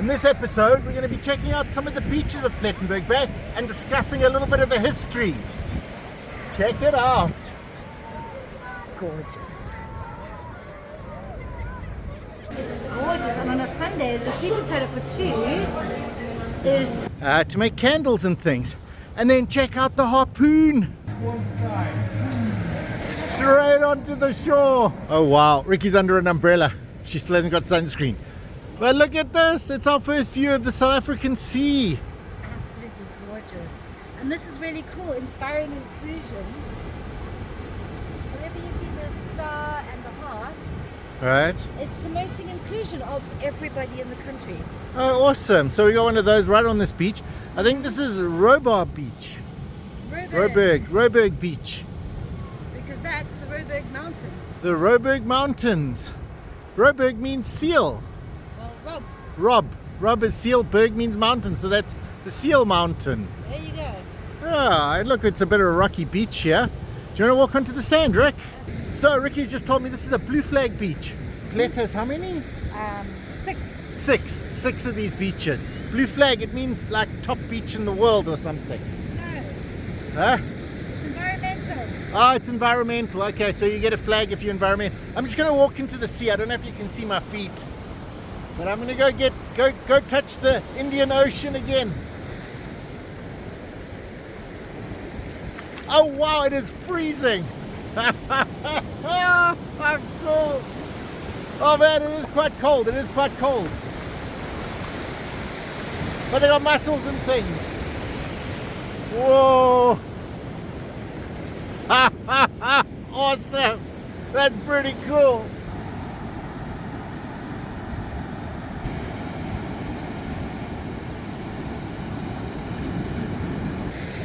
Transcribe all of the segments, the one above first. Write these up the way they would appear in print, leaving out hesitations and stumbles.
In this episode, we're going to be checking out some of the beaches of Plettenberg Bay and discussing a little bit of the history. Check it out. Gorgeous. It's gorgeous, and on a Sunday, the seafood platter for two is to make candles and things. And then check out the harpoon. One side. Straight onto the shore. Oh wow, Riki's under an umbrella. She still hasn't got sunscreen. But look at this, it's our first view of the South African sea. absolutely gorgeous. And this is really cool, inspiring inclusion. So whenever you see the star and the heart, Right. it's promoting inclusion of everybody in the country. Oh, awesome. So we got one of those right on this beach. I think this is Robar Beach. Roberg Beach. Because that's the Roberg Mountain. The Roberg Mountains. Roberg means seal. Well, Rob, Rob is seal, Berg means mountain, so that's the Seal Mountain. there you go. Ah, look, it's a bit of a rocky beach here. Do you want to walk onto the sand, Rick? So Ricky's just told me this is a blue flag beach. Letters, how many? 6. Six of these beaches. Blue flag, it means like top beach in the world or something. No, Huh? it's environmental. Oh, it's environmental. Okay, so you get a flag if you're environmental. I'm just going to walk into the sea. I don't know if you can see my feet. But I'm going to go touch the Indian Ocean again. Oh wow, it is freezing. How cool. Oh man, it is quite cold. It is quite cold. But they got mussels and things. Whoa. Awesome. That's pretty cool.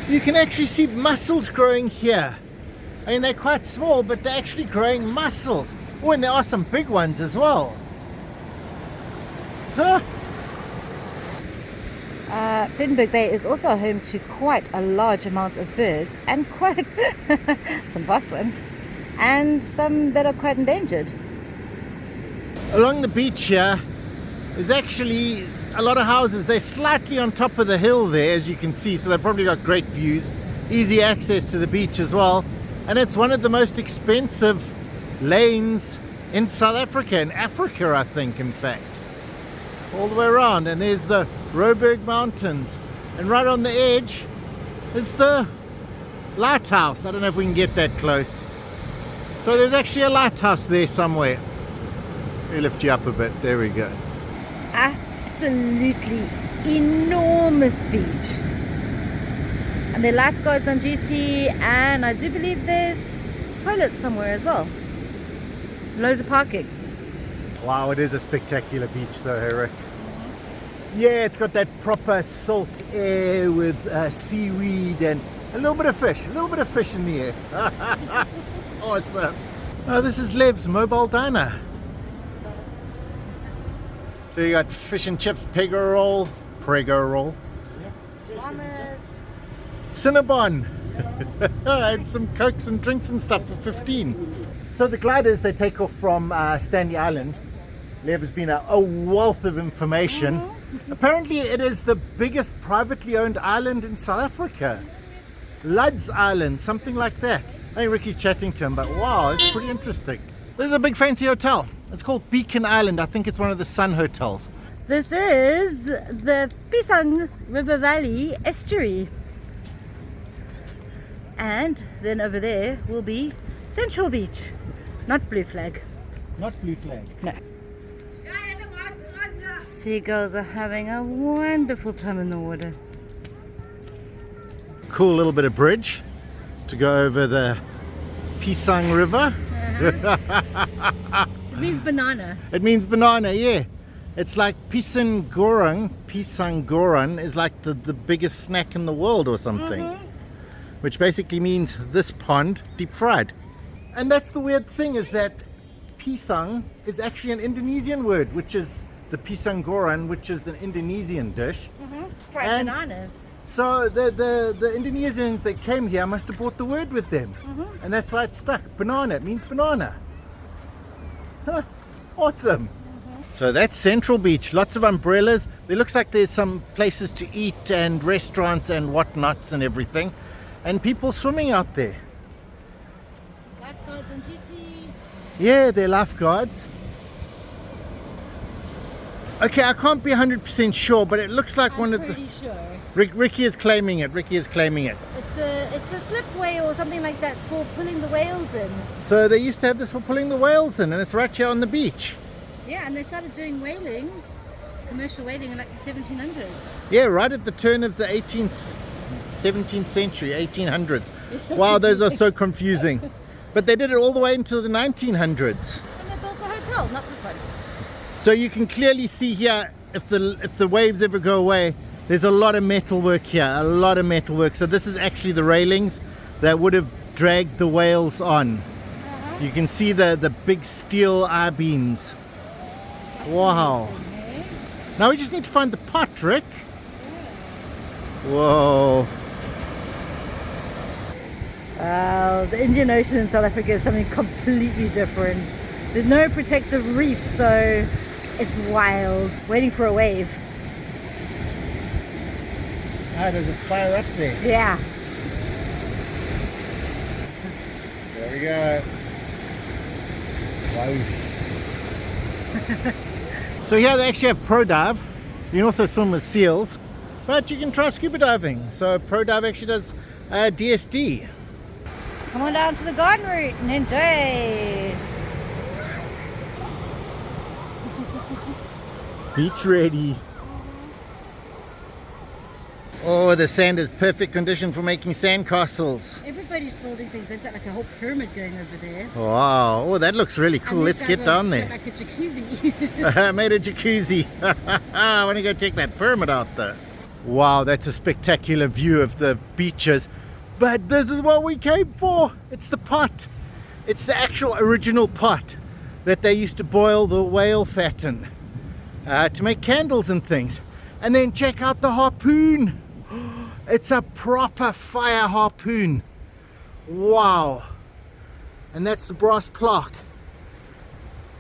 You can actually see mussels growing here. I mean, they're quite small, but they're actually growing mussels. Oh, and there are some big ones as well. Huh? Plettenberg Bay is also home to quite a large amount of birds and quite some fast ones and some that are quite endangered. Along the beach here is actually a lot of houses. They're slightly on top of the hill there, as you can see, so they've probably got great views, easy access to the beach as well. And it's one of the most expensive lanes in South Africa, in Africa I think, in fact. All the way around, and there's the Roberg Mountains, and right on the edge is the lighthouse. I don't know if we can get that close. So there's actually a lighthouse there somewhere. Let me lift you up a bit. There we go. Absolutely enormous beach. And there are lifeguards on duty, and I do believe there's toilets somewhere as well. Loads of parking. Wow, it is a spectacular beach though, Eric. Yeah, it's got that proper salt air with seaweed and a little bit of fish in the air. Awesome. Oh, this is Lev's Mobile Diner. So you got fish and chips, prego roll, Mamas. Cinnabon, and some cokes and drinks and stuff for 15. So the gliders, they take off from Stanley Island. Lev has been a wealth of information. Apparently it is the biggest privately owned island in South Africa. Lud's Island, something like that. I think Ricky's chatting to him, but wow, it's pretty interesting. This is a big fancy hotel. It's called Beacon Island. I think it's one of the Sun hotels. This is the Pisang River Valley estuary. And then over there will be Central Beach, not Blue Flag. Not Blue Flag. No. Seagulls are having a wonderful time in the water. Cool little bit of bridge to go over the Pisang River. It means banana. It means banana, yeah. It's like pisang goreng is like the biggest snack in the world or something. Which basically means this pond deep fried. And that's the weird thing, is that pisang is actually an Indonesian word, which is the pisang goreng, which is an Indonesian dish. Fried And- bananas. So the Indonesians that came here must have brought the word with them. And that's why it's stuck. Banana, it means banana. Huh, awesome. So that's Central Beach. Lots of umbrellas. There looks like there's some places to eat and restaurants and whatnots and everything. And people swimming out there. Lifeguards on duty. Yeah, they're lifeguards. Okay, I can't be 100% sure, but it looks like one of the... pretty sure. Riki is claiming it. Riki is claiming it. It's a slipway or something like that for pulling the whales in. So they used to have this for pulling the whales in, and it's right here on the beach. Yeah, and they started doing whaling, commercial whaling in like the 1700s. Yeah, right at the turn of the 17th century, 1800s. It's so Wow, those are confusing. so confusing. But they did it all the way into the 1900s. And they built a hotel, not this one. So you can clearly see here, if the waves ever go away, there's a lot of metal work here, a lot of metal work. So this is actually the railings that would have dragged the whales on. You can see the big steel I-beams. Wow. Okay. Now we just need to find the pot, Rick. Whoa. Wow, the Indian Ocean in South Africa is something completely different. There's no protective reef, so it's wild. Waiting for a wave. Ah, there's a fire up there. Yeah. There we go. Wow. So here they actually have pro dive. You can also swim with seals, but you can try scuba diving. So pro dive actually does DSD. Come on down to the garden route and enjoy. Beach ready. Oh, the sand is perfect condition for making sandcastles. Everybody's building things. They've got like a whole pyramid going over there. Wow. Oh, that looks really cool. Let's get down there. Like a jacuzzi. I made a jacuzzi. I want to go check that pyramid out though. Wow, that's a spectacular view of the beaches. But this is what we came for. It's the pot. It's the actual original pot that they used to boil the whale fat in to make candles and things. And then check out the harpoon. It's a proper fire harpoon. Wow. And that's the brass plaque.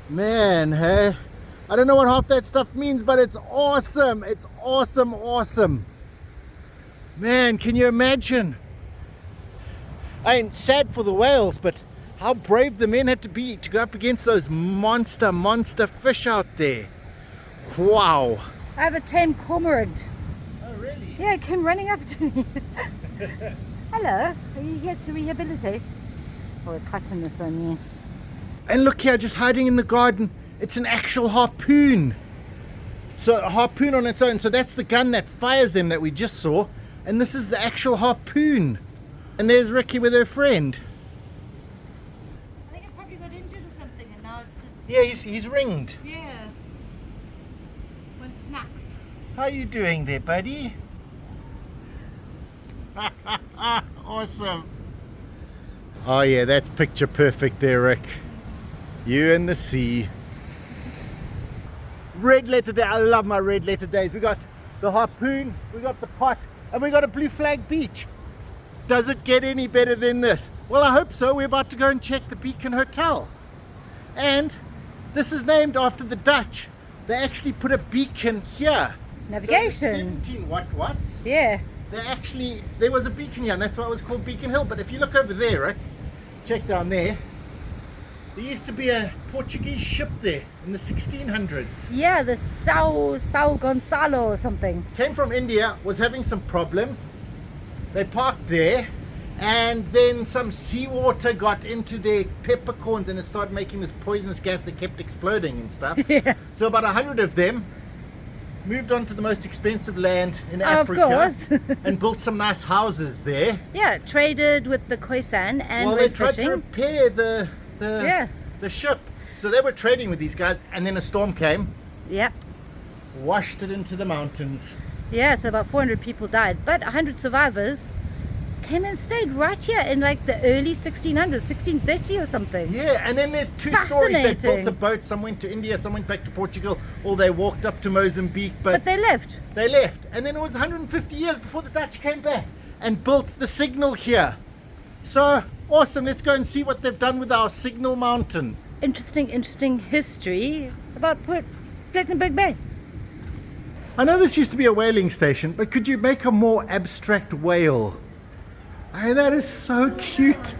Man, hey. I don't know what half that stuff means, but it's awesome. It's awesome, awesome. Man, can you imagine? I ain't sad for the whales, but how brave the men had to be to go up against those monster fish out there. Wow. I have a tame cormorant. Oh, really? Yeah, it came running up to me. Hello, are you here to rehabilitate? Oh, it's hot in the sun, yes. And look here, just hiding in the garden. It's an actual harpoon. So a harpoon on its own. So that's the gun that fires them that we just saw. And this is the actual harpoon. And there's Riki with her friend. I think it probably got injured or something and now it's... Yeah, he's ringed. Yeah. One snacks. How you doing there, buddy? Awesome. Oh yeah, that's picture perfect there, Rick. You and the sea. Red letter day. I love my red letter days. We got the harpoon, we got the pot, and we got a blue flag beach. Does it get any better than this? Well, I hope so. We're about to go and check the Beacon Hotel. And this is named after the Dutch. They actually put a beacon here. Navigation. So 17 watts. Yeah. There was a beacon here, and that's why it was called Beacon Hill. But if you look over there, Rick, check down there. There used to be a Portuguese ship there in the 1600s. Yeah, the São Gonçalo or something. Came from India, was having some problems. They parked there, and then some seawater got into their peppercorns and it started making this poisonous gas that kept exploding and stuff. Yeah. So about 100 of them moved on to the most expensive land in Of Africa course. and built some nice houses there. Yeah, traded with the Khoisan and Well, they went tried fishing. to repair Yeah. the ship. So they were trading with these guys, and then a storm came, Yeah. washed it into the mountains. Yeah, so about 400 people died, but 100 survivors came and stayed right here in like the early 1600s, 1630 or something. Yeah, and then there's two stories. They built a Fascinating. boat, some went to India, some went back to Portugal, or they walked up to Mozambique, But they left. they left. And then it was 150 years before the Dutch came back and built the signal here. So, awesome. Let's go and see what they've done with our signal mountain. Interesting history about Plettenberg Bay. I know this used to be a whaling station, but could you make a more abstract whale? Hey, that is so cute.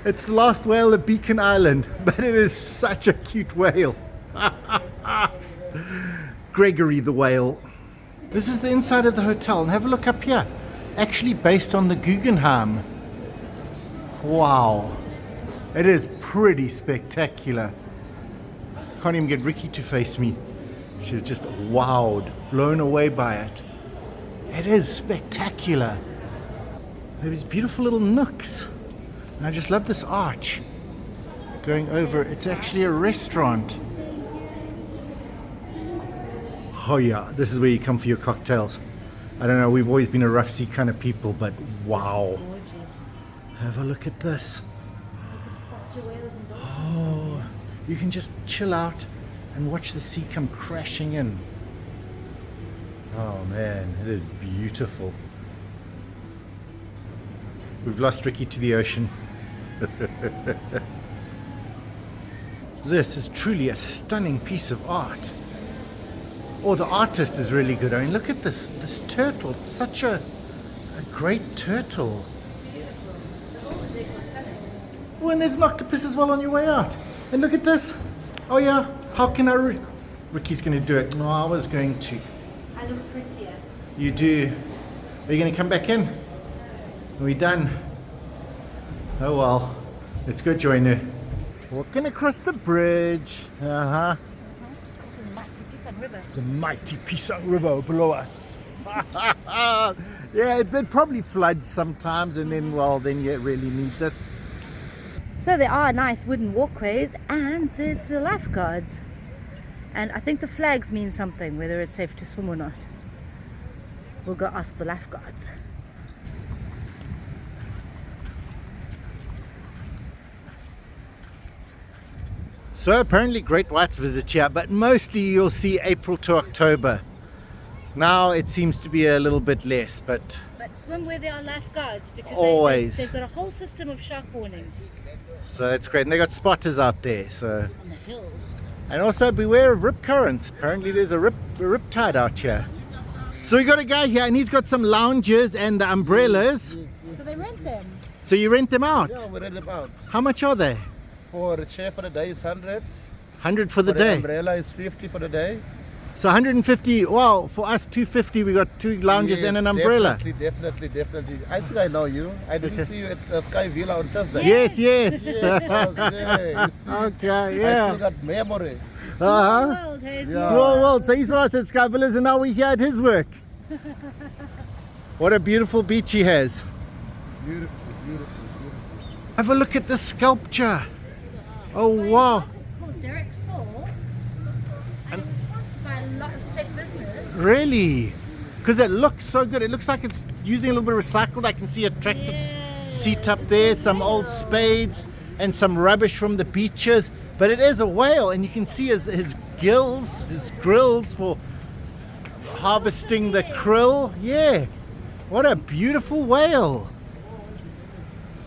It's the last whale of Beacon Island, but it is such a cute whale. Gregory the whale. This is the inside of the hotel, and have a look up here. Actually based on the Guggenheim. Wow. It is pretty spectacular. Can't even get Riki to face me. She was just wowed, blown away by it. It is spectacular. There are these beautiful little nooks. And I just love this arch going over. It's actually a restaurant. Oh yeah, this is where you come for your cocktails. I don't know, we've always been a rough sea kind of people, but wow. Have a look at this. Oh, you can just chill out and watch the sea come crashing in. Oh man, it is beautiful. We've lost Riki to the ocean. This is truly a stunning piece of art. Oh, the artist is really good. I mean, look at this turtle. It's such a great turtle. Oh, and there's an octopus as well on your way out. And look at this. Oh yeah, how can I... Riki's going to do it. No, I was going to. I look prettier. You do. Are you going to come back in? Are we done? Oh well. Let's go join her. Walking across the bridge. Uh-huh. It's a mighty Pisang River. The mighty Pisang River below us. Yeah, it probably floods sometimes, and then, well, then you really need this. So there are nice wooden walkways, and there's the lifeguards. And I think the flags mean something, whether it's safe to swim or not. We'll go ask the lifeguards. So apparently great whites visit here, but mostly you'll see April to October. Now it seems to be a little bit less, but swim where there are lifeguards, because always. they've got a whole system of shark warnings. So it's great. And they got spotters out there. So On the hills. and also beware of rip currents. Apparently there's a rip tide out here. So we got a guy here, and he's got some lounges and the umbrellas. So they rent them. So you rent them out? Yeah, we rent them out. How much are they? For a chair for the day is 100. 100 for the For day. the umbrella is 50 for the day. So 150. Well, for us 250. We got 2 lounges and an umbrella. Definitely. I think I know you. I didn't see you at Sky Villa on Thursday. Yes. Yes, I was there. You see, Okay, I yeah. still got memory. Uh-huh. World, hey, Yeah. Small world. So he saw us at Sky Villas, and now we're here at his work. What a beautiful beach he has. Beautiful. Have a look at the sculpture. Oh wow. It's called Derek Saul, and it was sponsored by a lot of big business. Really? Because it looks so good. It looks like it's using a little bit of recycled. I can see a tractor seat up there, some old spades, and some rubbish from the beaches. But it is a whale, and you can see his gills, his grills for harvesting the krill. Yeah. What a beautiful whale.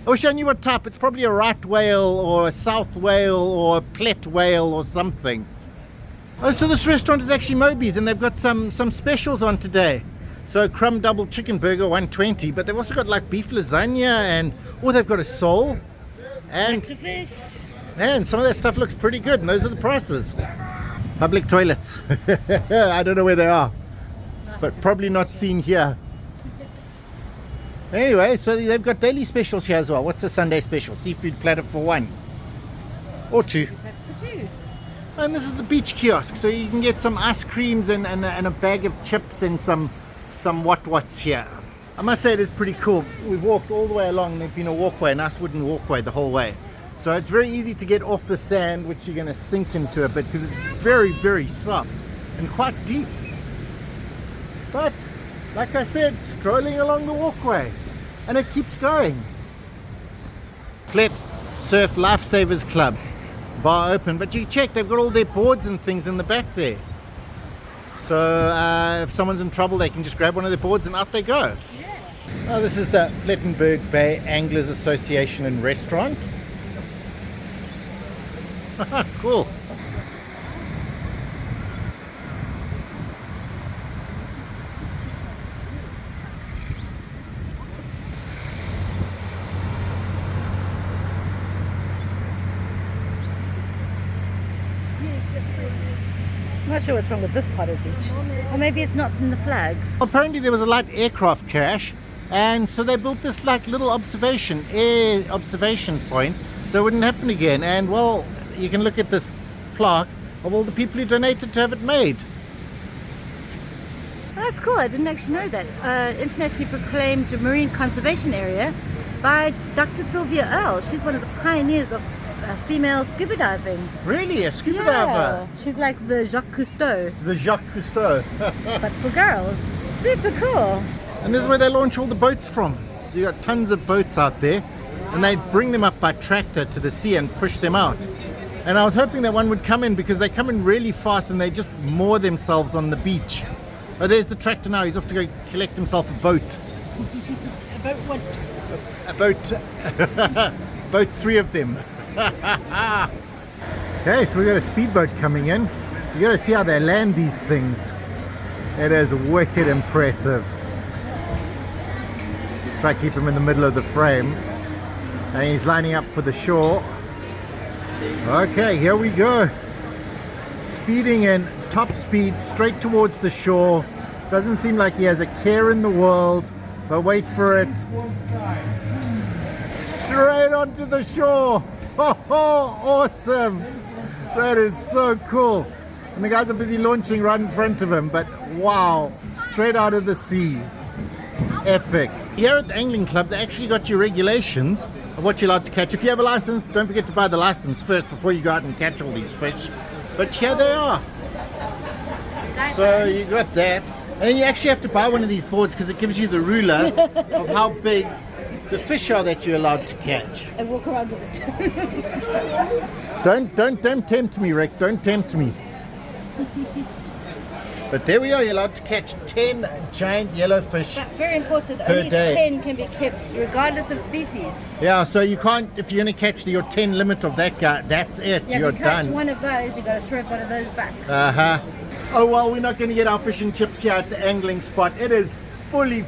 I wish I knew what type. It's probably a right whale or a south whale or a plet whale or something. Oh, so this restaurant is actually Moby's, and they've got some specials on today. So crumb double chicken burger, 120, but they've also got like beef lasagna, and they've got a sole. And Fish. man, some of that stuff looks pretty good, and those are the prices. Public toilets. I don't know where they are, but probably not seen here. Anyway, so they've got daily specials here as well. What's the Sunday special? Seafood platter for 1 or 2. That's for 2. And this is the beach kiosk, so you can get some ice creams and a bag of chips and some what's here. I must say it is pretty cool. We've walked all the way along. There's been a walkway, a nice wooden walkway the whole way. So it's very easy to get off the sand, which you're going to sink into a bit because it's very, very soft and quite deep. But like I said, strolling along the walkway, and it keeps going. Plet Surf Lifesavers Club, bar open, but you check, they've got all their boards and things in the back there. So if someone's in trouble, they can just grab one of their boards and out they go. Yeah. Oh, this is the Plettenberg Bay Anglers Association and Restaurant. Cool. sure what's wrong with this part of the beach. Or maybe it's not in the flags. Apparently there was a light aircraft crash, and so they built this like little observation point so it wouldn't happen again. And well, you can look at this plaque of all the people who donated to have it made. Oh, that's cool. I didn't actually know that. Internationally proclaimed marine conservation area by Dr. Sylvia Earle. She's one of the pioneers of female scuba diving. Really? A scuba diver? She's like the Jacques Cousteau, The Jacques Cousteau. but for girls. Super cool. And this is where they launch all the boats from. So you got tons of boats out there, and they bring them up by tractor to the sea and push them out. And I was hoping that one would come in because they come in really fast and they just moor themselves on the beach. Oh, there's the tractor now. He's off to go collect himself a boat. A boat what? A boat. Boat 3 of them. Okay, so we got a speedboat coming in. You got to see how they land these things. It is wicked impressive. Try to keep him in the middle of the frame. And he's lining up for the shore. Okay, here we go. Speeding in, top speed, straight towards the shore. Doesn't seem like he has a care in the world, but wait for it. Straight onto the shore. Oh, awesome. That is so cool. And the guys are busy launching right in front of him, but wow, straight out of the sea. Epic. Here at the Angling Club, they actually got your regulations of what you're allowed to catch. If you have a license, don't forget to buy the license first before you go out and catch all these fish. But here they are. So you got that. And then you actually have to buy one of these boards because it gives you the ruler of how big the fish are that you're allowed to catch. And walk around with it. Don't tempt me, Rick. Don't tempt me. But there we are. You're allowed to catch 10 giant yellow fish. But very important, Per only day. 10 can be kept regardless of species. Yeah, so you can't, if you're going to catch your 10 limit of that guy, that's it. Yeah, You're if you catch done. one of those, you got to throw one of those back. Uh-huh. Oh, well, we're not going to get our fish and chips here at the angling spot. It is fully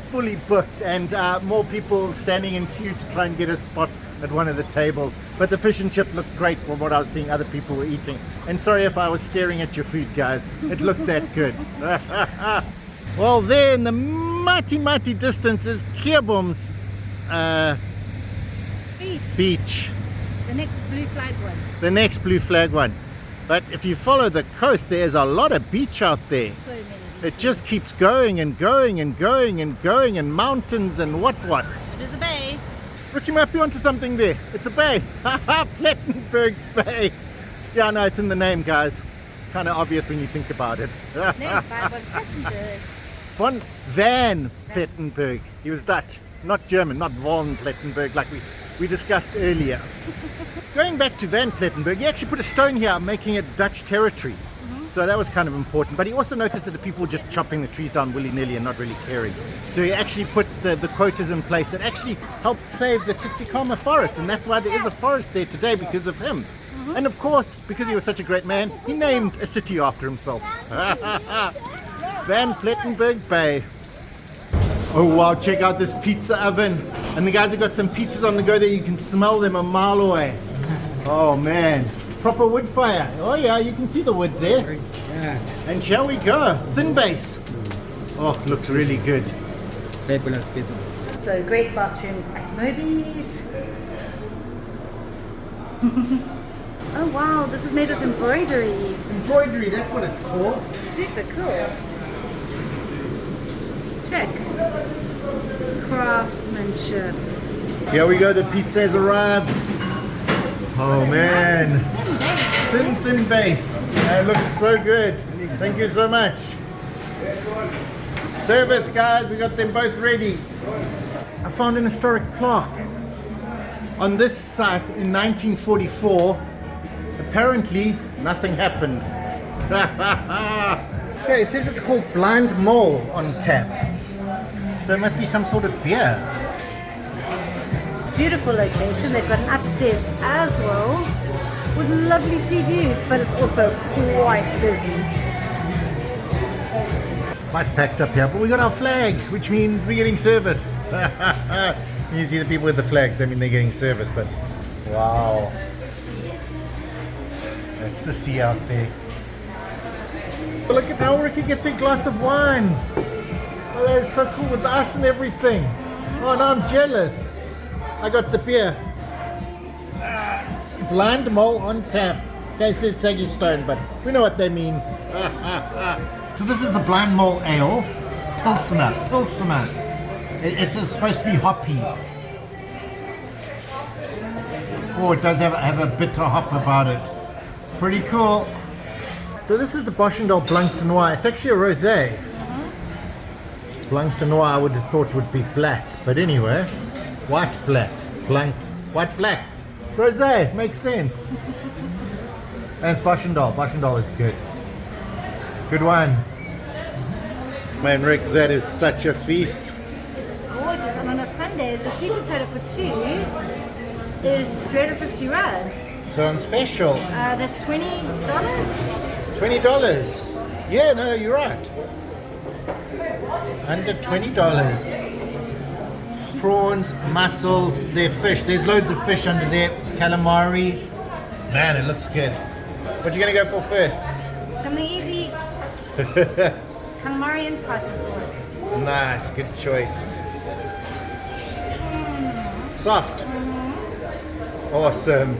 booked, and more people standing in queue to try and get a spot at one of the tables. But the fish and chip looked great from what I was seeing other people were eating. And sorry if I was staring at your food, guys. It looked that good. Well, there in the mighty distance is Keerboom's beach. The next blue flag one. The next blue flag one. But if you follow the coast, there's a lot of beach out there. So many. It just keeps going and going and going and going, and mountains and what's. There's a bay. Riki might be onto something there. It's a bay. Plettenberg Bay. Yeah, no, it's in the name, guys. Kind of obvious when you think about it. Named by one Plettenberg. Von Van Plettenberg. He was Dutch, not German, not Von Plettenberg like we discussed earlier. Going back to Van Plettenberg, he actually put a stone here making it Dutch territory. So that was kind of important. But he also noticed that the people were just chopping the trees down willy-nilly and not really caring. So he actually put the quotas in place that actually helped save the Tsitsikamma forest. And that's why there is a forest there today, because of him. And of course, because he was such a great man, he named a city after himself. Van Plettenberg Bay. Oh wow, check out this pizza oven. And the guys have got some pizzas on the go there. You can smell them a mile away. Oh man. Proper wood fire. Oh yeah, you can see the wood there. Yeah, And here we go. Thin base. Oh, looks really good. fabulous business. So great bathrooms at Moby's. Oh wow, this is made with embroidery. Embroidery, that's what it's called. Super cool. Check. Craftsmanship. Here we go, the pizza has arrived. Oh man. Thin base. That looks so good. Thank you so much. Service, guys, we got them both ready. I found an historic plaque on this site in 1944. Apparently, nothing happened. Okay, it says it's called Blind Mole on tap. So it must be some sort of beer. Beautiful location. They've got an upstairs as well with lovely sea views, but it's also quite busy. Quite packed up here, but we got our flag, which means we're getting service. You see the people with the flags, I mean they're getting service, but wow. That's the sea out there. Look at how Riki gets a glass of wine. Oh, that is so cool with the ice and everything. Oh, now I'm jealous. I got the beer. Blind mole on tap. Okay, it says Saggy Stone, but we know what they mean. So this is the Blind Mole Ale. Pilsner. It's supposed to be hoppy. Oh, it does have a bitter hop about it. Pretty cool. So this is the Boschendal Blanc de Noir. It's actually a rosé. Blanc de Noir I would have thought would be black, but anyway, white black, blanc, white black, rosé makes sense. And it's Boschendal. Boschendal is good. Good wine. Man, Rick, that is such a feast. It's gorgeous, and on a Sunday, the seafood platter for two is 350 rand. So on special, That's $20. $20. Yeah, no, you're right. Under $20. Prawns, mussels, their fish. There's loads of fish under there. Calamari. Man, it looks good. What you gonna go for first? Something easy. Calamari and tartar sauce. Nice, good choice. Soft. Awesome.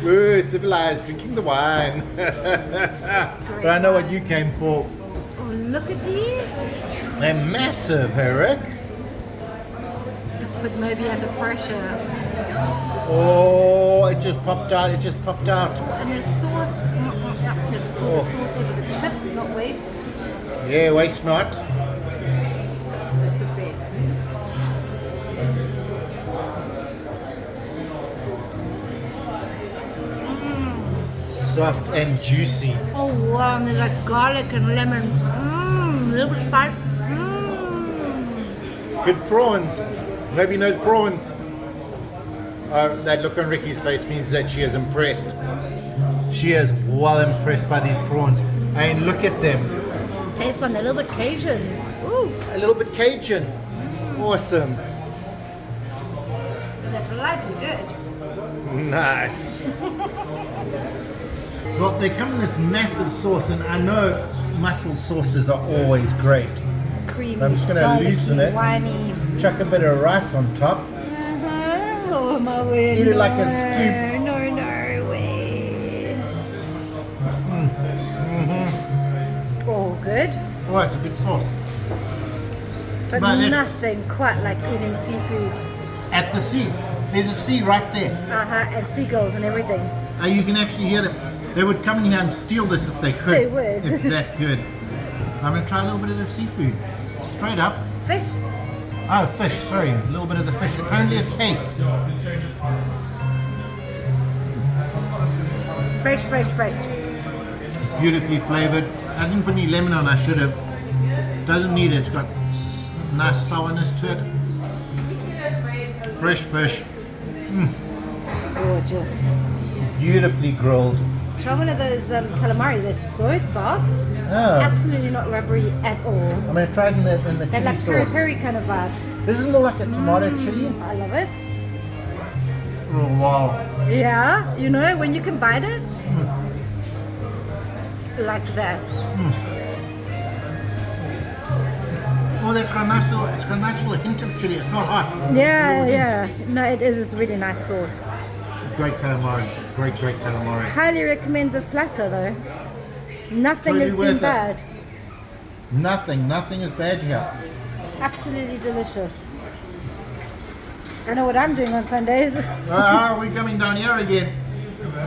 Ooh, civilized, drinking the wine. But I know what you came for. Oh, look at these. They're massive, Eric. Let's put Moby under pressure. Oh, it just popped out. And the sauce, let's put the sauce over the chip, not waste. Yeah, waste not. That's the best. Soft and juicy. Oh wow, and there's like garlic and lemon. A little bit spice. Good prawns. Nobody knows prawns. That look on Ricky's face means that she is impressed. She is well impressed by these prawns. I mean, look at them. Taste one, a little bit Cajun. Ooh, A little bit Cajun. Awesome. that's lightly good. Nice. Well, they come in this massive sauce, and I know mussel sauces are always great. Creamy. I'm just gonna garlicky, loosen it. Winey. Chuck a bit of rice on top. Oh my word. Eat it like a scoop. No way. All good. Oh, it's a good sauce. But But it's- nothing quite like eating seafood. At the sea. There's a sea right there. And seagulls and everything. You can actually hear them. They would come in here and steal this if they could. They would. It's that good. I'm going to try a little bit of the seafood. Straight up. Fish. Oh, fish, sorry. A little bit of the fish. Apparently it's hake. Fresh. Beautifully flavored. I didn't put any lemon on, I should have. Doesn't need it. It's got nice sourness to it. Fresh fish. It's gorgeous. Beautifully grilled. Try one of those calamari. They're so soft. Oh. Absolutely not rubbery at all. I'm going to try it in the They're chili like peri sauce. peri kind of vibe. This is more like a tomato chili. I love it. Oh, wow. Yeah, you know, when you can bite it, like that. Oh, that's got a nice little hint of chili. It's not hot. Yeah. No, it is really nice sauce. Great calamari. Great calamari. Highly recommend this platter though. Nothing Totally has worth been it. bad. Nothing is bad here. Absolutely delicious. I know what I'm doing on Sundays. We're coming down here again.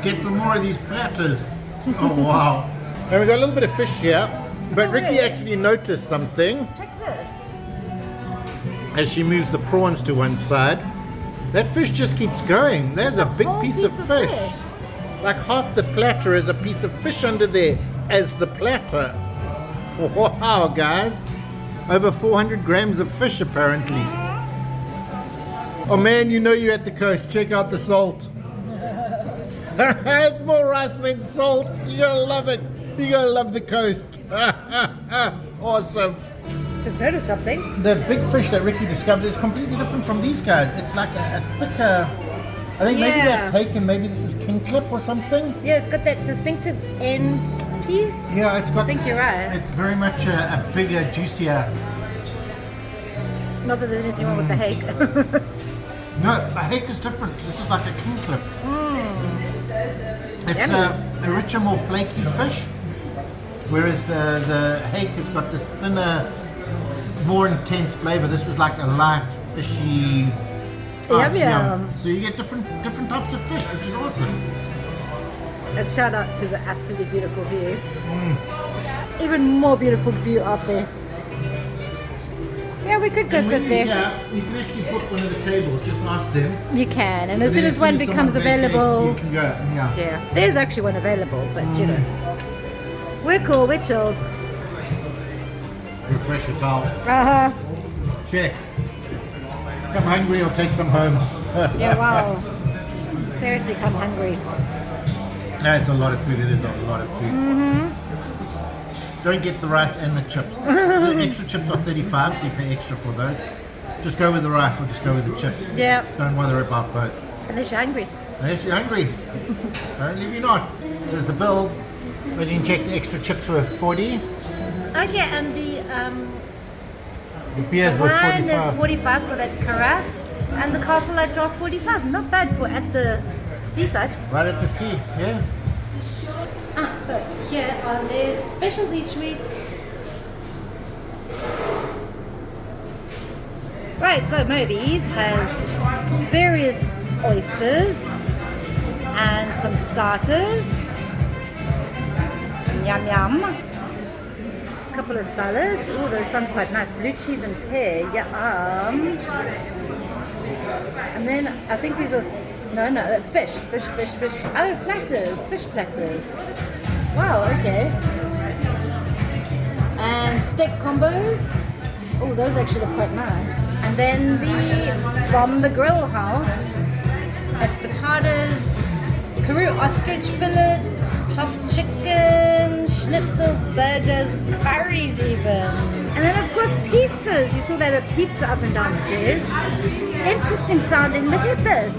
Get some more of these platters. Oh, wow. And we got a little bit of fish here, but Riki actually noticed something Check this. as she moves the prawns to one side. That fish just keeps going. There's a big whole piece of fish. Like half the platter is a piece of fish under there as the platter. Wow, guys. Over 400 grams of fish, apparently. Oh, man, you know you're at the coast. Check out the salt. It's more rice than salt. You're going to love it. You're going to love the coast. Awesome. Just noticed something. The big fish that Riki discovered is completely different from these guys. It's like a thicker I think maybe Yeah. that's hake and maybe this is king clip or something. Yeah, it's got that distinctive end piece. Yeah, it's got. I think you're right. It's very much a bigger, juicier. Not that there's anything wrong with the hake. No, a hake is different. This is like a king clip. It's Yummy. a richer, more flaky fish, whereas the hake has got this thinner, more intense flavor. This is like a light, fishy. Yum, it's yum. So you get different types of fish, which is awesome. And shout out to the absolutely beautiful view. Even more beautiful view out there. Yeah, we could go sit there. Yeah, you can actually book one of the tables. Just ask them. You can, and as then soon as one becomes someone vacates, available, you can go. Yeah. yeah, there's actually one available, but you know, we're cool, we're chilled. Refresh your towel. Uh-huh. Check. Come hungry or take some home. Yeah, wow. Seriously, come hungry. No, it's a lot of food. It is a lot of food. Don't get the rice and the chips. The extra chips are 35, so you pay extra for those. Just go with the rice or just go with the chips. Yeah, Don't bother about both. unless you're hungry. Unless you're hungry. Apparently you're not. This is the bill. But you can check the extra chips were 40. Okay, and the Beers were wine 45. is 45 for that carafe, and the castle light draft 45. Not bad for at the seaside. Right at the sea, yeah. So here are their specials each week. Right, so Moby's has various oysters and some starters. Yum yum. A couple of salads. Oh, those sound quite nice. Blue cheese and pear. Yum. And then I think these are fish. Oh, platters, fish platters. Wow, okay. And steak combos. Oh, those actually look quite nice. And then from the grill house, espetadas, Karoo ostrich fillet, puffed chicken, schnitzels, burgers, curries even. And then of course pizzas. You saw that a pizza up and downstairs. Interesting sounding. Look at this.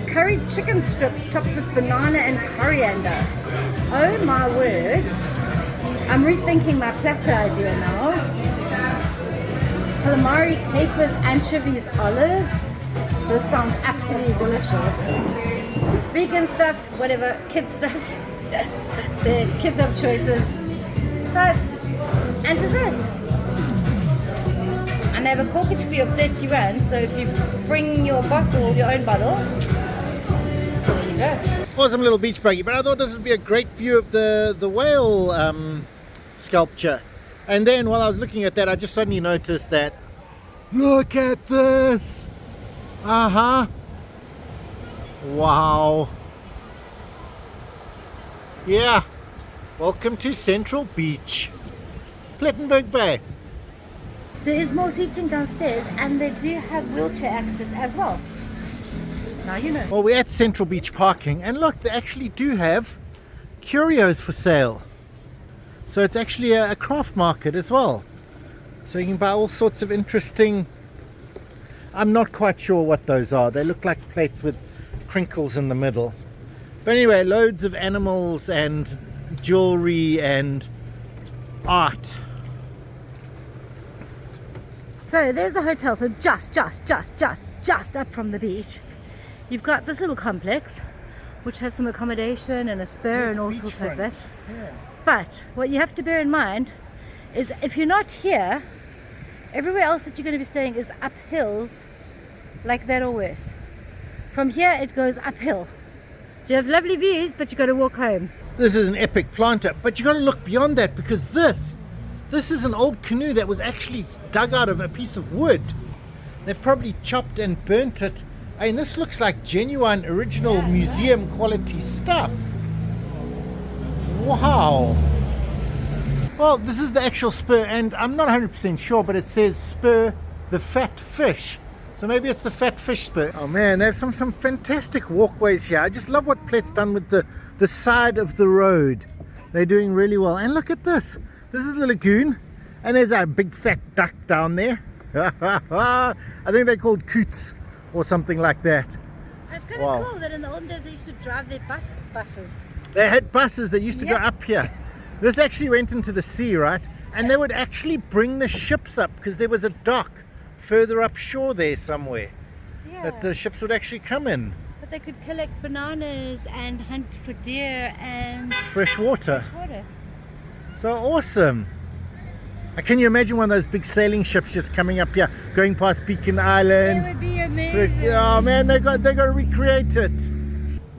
Curried chicken strips topped with banana and coriander. Oh my word. I'm rethinking my platter idea now. Calamari, capers, anchovies, olives. Those sound absolutely delicious. Vegan stuff, whatever, kids stuff. The kids have choices. Salads and dessert. And they have a corkage fee of 30 rand, so if you bring your own bottle, there you go. Awesome little beach buggy, but I thought this would be a great view of the whale sculpture. And then while I was looking at that, I just suddenly noticed that, look at this! Wow. Yeah. Welcome to Central Beach, Plettenberg Bay. There is more seating downstairs, and they do have wheelchair access as well. Now you know. Well, we're at Central Beach Parking, and look, they actually do have curios for sale. So it's actually a craft market as well. So you can buy all sorts of interesting, I'm not quite sure what those are. They look like plates with crinkles in the middle. But anyway, loads of animals and jewelry and art. So there's the hotel. So just up from the beach, you've got this little complex, which has some accommodation and a spur and all sorts like that. Yeah. But what you have to bear in mind is if you're not here, everywhere else that you're going to be staying is up hills like that or worse. From here it goes uphill. So you have lovely views, but you've got to walk home. This is an epic planter, but you got to look beyond that, because this is an old canoe that was actually dug out of a piece of wood. They probably chopped and burnt it. I mean, this looks like genuine, original museum quality stuff. Wow. Well, this is the actual spur, and I'm not 100% sure, but it says spur the fat fish. So maybe it's the fat fish spur. Oh man, they have some fantastic walkways here. I just love what Plet's done with the side of the road. They're doing really well. And look at this. This is the lagoon, and there's a big fat duck down there. I think they're called coots or something like that. It's kind Wow. of cool that in the olden days they used to drive their buses. They had buses that used to go Yeah. up here. This actually went into the sea, right? And they would actually bring the ships up because there was a dock further up shore there somewhere Yeah. that the ships would actually come in. But they could collect bananas and hunt for deer and Fresh water. water. So awesome. Can you imagine one of those big sailing ships just coming up here, going past Beacon Island? It would be amazing. Oh man, they got to recreate it.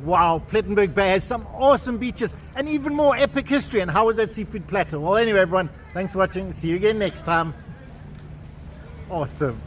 Wow, Plettenberg Bay has some awesome beaches and even more epic history. And how was that seafood platter? Well, anyway, everyone, thanks for watching. See you again next time. Awesome.